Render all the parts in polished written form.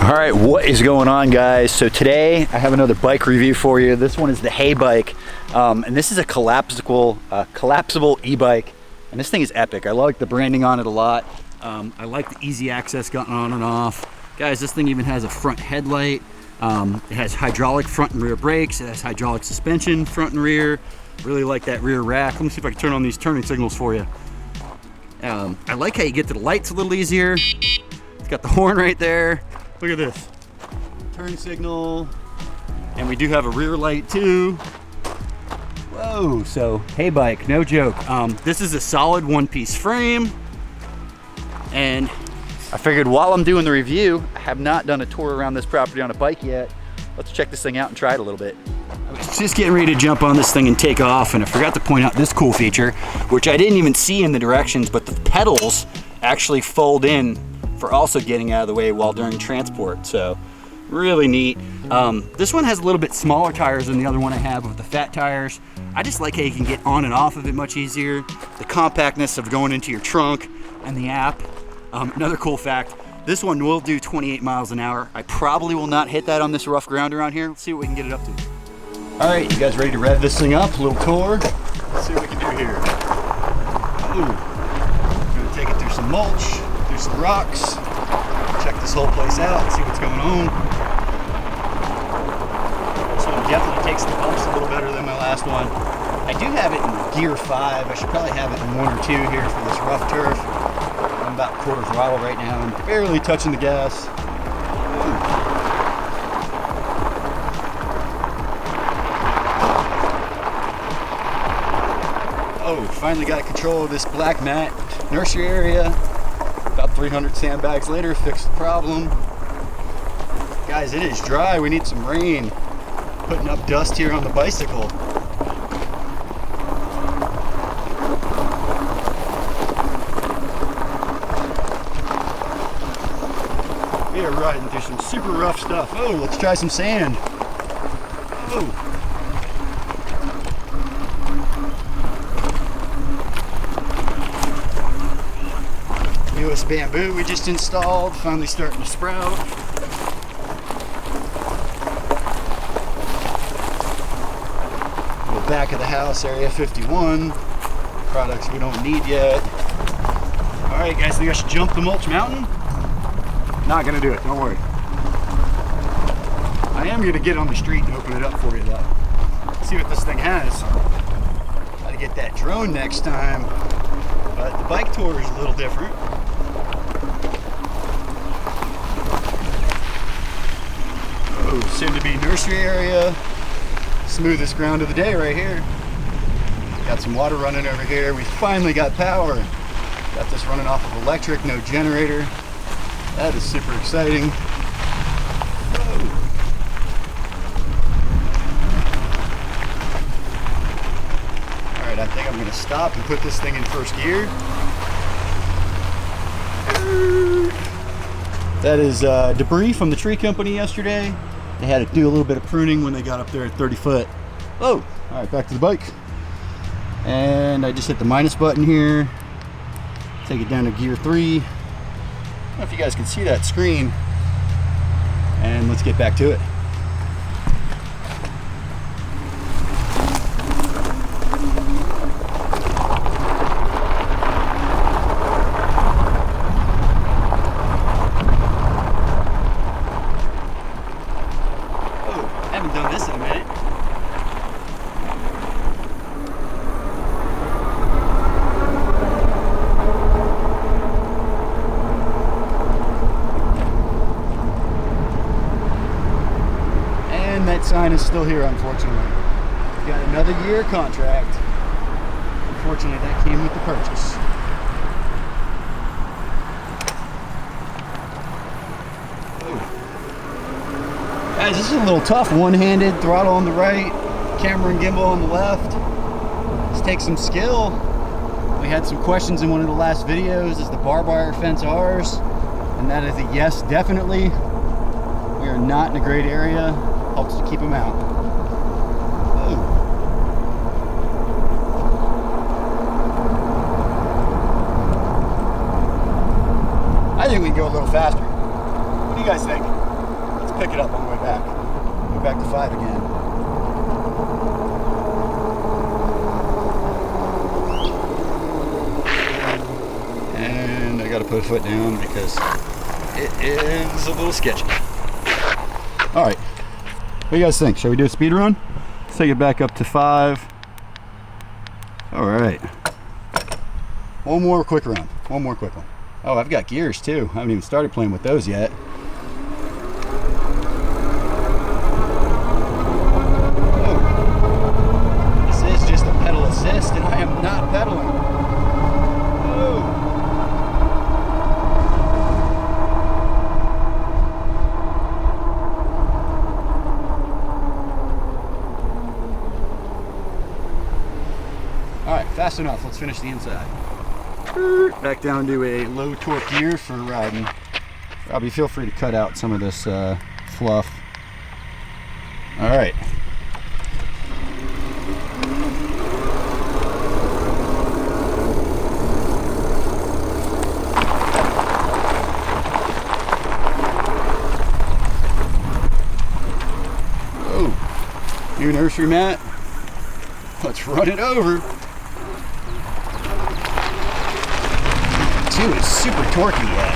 All right, what is going on, guys? So today I have another bike review for you. This one is the HEYBike, and this is a collapsible e-bike, and this thing is epic. I like the branding on it a lot. I like the easy access gotten on and off. Guys, this thing even has a front headlight. It has hydraulic front and rear brakes. It has hydraulic suspension front and rear. Really like that rear rack. Let me see if I can turn on these turning signals for you. I like how you get to the lights a little easier. It's got the horn right there. Look at this. Turn signal. And we do have a rear light too. Whoa, so HEYBike, no joke. This is a solid one-piece frame. And I figured while I'm doing the review, I have not done a tour around this property on a bike yet. Let's check this thing out and try it a little bit. I was just getting ready to jump on this thing and take off, and I forgot to point out this cool feature, which I didn't even see in the directions, but the pedals actually fold in for also getting out of the way while during transport. So really neat. This one has a little bit smaller tires than the other one I have with the fat tires. I just like how you can get on and off of it much easier. The compactness of going into your trunk and the app. Another cool fact, this one will do 28 miles an hour. I probably will not hit that on this rough ground around here. Let's see what we can get it up to. All right, you guys ready to rev this thing up? A little tour. Let's see what we can do here. Ooh. I'm gonna take it through some mulch, through some rocks, check this whole place out, see what's going on. This one definitely takes the bumps a little better than my last one. I do have it in gear 5. I should probably have it in 1 or 2 here for this rough turf. I'm about quarter throttle right now. I'm barely touching the gas. Oh, finally got control of this black mat nursery area. About 300 sandbags later, fixed the problem. Guys, it is dry. We need some rain. Putting up dust here on the bicycle. We are riding through some super rough stuff. Oh, let's try some sand. Oh. Newest bamboo we just installed, finally starting to sprout. The back of the house, area 51. Products we don't need yet. All right, guys, think I should jump the mulch mountain? Not gonna do it, don't worry. I am gonna get on the street and open it up for you though. See what this thing has. Gotta get that drone next time. But the bike tour is a little different. Oh, soon to be nursery area. Smoothest ground of the day right here. Got some water running over here. We finally got power. Got this running off of electric, no generator. That is super exciting. Whoa. All right, I think I'm gonna stop and put this thing in first gear. That is debris from the tree company yesterday. They had to do a little bit of pruning when they got up there at 30 foot. Oh, all right, back to the bike. And I just hit the minus button here. Take it down to gear 3. I don't know if you guys can see that screen. And let's get back to it. That sign is still here, unfortunately. Got another year contract. Unfortunately, that came with the purchase. Ooh. Guys, this is a little tough. One-handed throttle on the right, camera and gimbal on the left. This takes some skill. We had some questions in one of the last videos. Is the barbed wire fence ours? And that is a yes, definitely. We are not in a great area. Helps to keep them out. Ooh. I think we can go a little faster. What do you guys think? Let's pick it up on the way back. Go back to 5 again. And I gotta put a foot down because it is a little sketchy. All right, what do you guys think? Shall we do a speed run? Let's take it back up to 5. All right. One more quick run. One more quick one. Oh, I've got gears too. I haven't even started playing with those yet. Oh. This is just a pedal assist and I am not pedaling. Oh. All right, fast enough. Let's finish the inside. Back down to a low torque gear for riding. Robbie, feel free to cut out some of this fluff. All right. Oh, new nursery mat. Let's run it over. It's super torquey yet.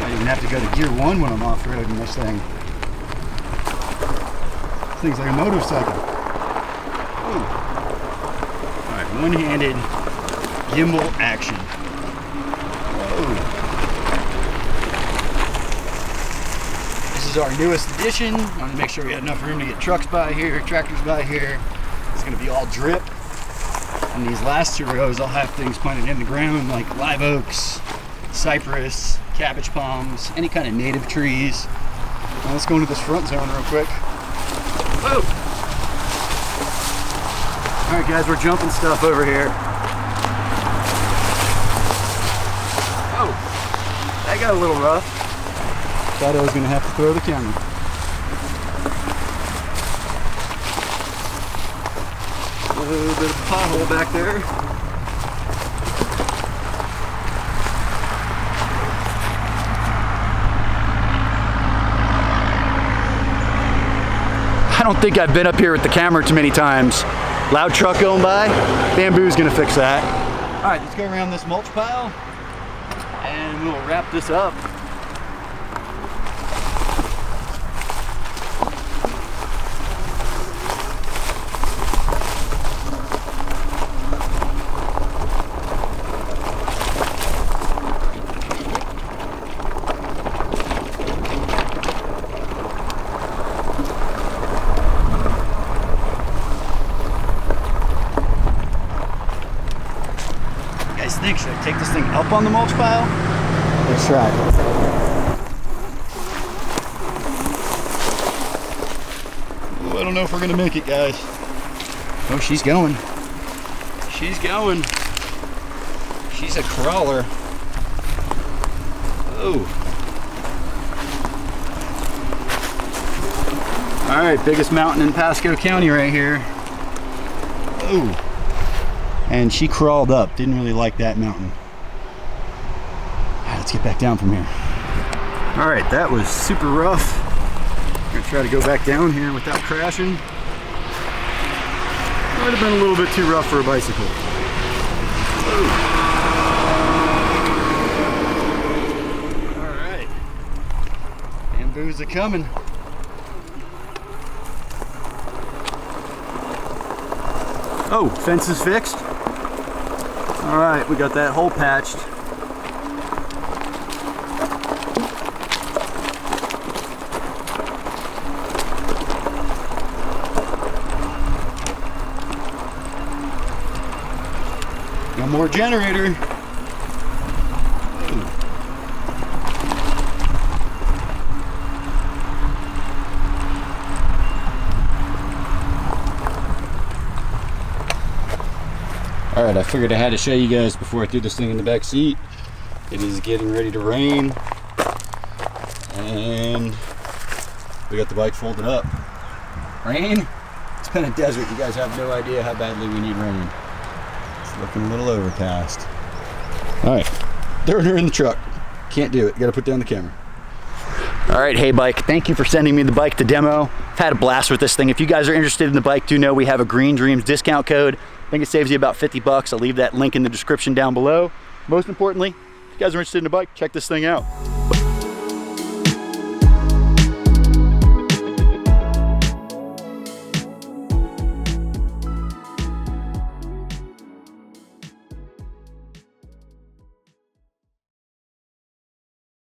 I even have to go to gear 1 when I'm off-roading this thing. This thing's like a motorcycle. Ooh. All right, one-handed gimbal action. Whoa. This is our newest addition. I wanted to make sure we had enough room to get trucks by here, tractors by here. It's gonna be all drip. And these last 2 rows, I'll have things planted in the ground like live oaks, cypress, cabbage palms, any kind of native trees. Now let's go into this front zone real quick. Whoa! All right, guys, we're jumping stuff over here. Oh, that got a little rough. Thought I was gonna have to throw the camera. A little bit of a pothole back there. I don't think I've been up here with the camera too many times. Loud truck going by. Bamboo's gonna fix that. All right, let's go around this mulch pile and we'll wrap this up. Should I take this thing up on the mulch pile? Let's try. Ooh, I don't know if we're gonna make it, guys. Oh, she's going. She's going. She's a crawler. Oh. All right, biggest mountain in Pasco County right here. Oh. And she crawled up, didn't really like that mountain. All right, let's get back down from here. All right, that was super rough. I'm gonna try to go back down here without crashing. Might have been a little bit too rough for a bicycle. Ooh. All right, bamboos are coming. Oh, fence is fixed. All right, we got that hole patched. No more generator. Ooh. All right, I figured I had to show you guys before I threw this thing in the back seat. It is getting ready to rain, and we got the bike folded up. Rain? It's been a desert. You guys have no idea how badly we need rain. It's looking a little overcast. All right, throwing her in the truck. Can't do it. Got to put down the camera. All All right, HEYBike, thank you for sending me the bike to demo. I've had a blast with this thing. If you guys are interested in the bike, do know we have a Green Dreams discount code. I think it saves you about 50 bucks. I'll leave that link in the description down below. Most importantly, if you guys are interested in the bike, check this thing out.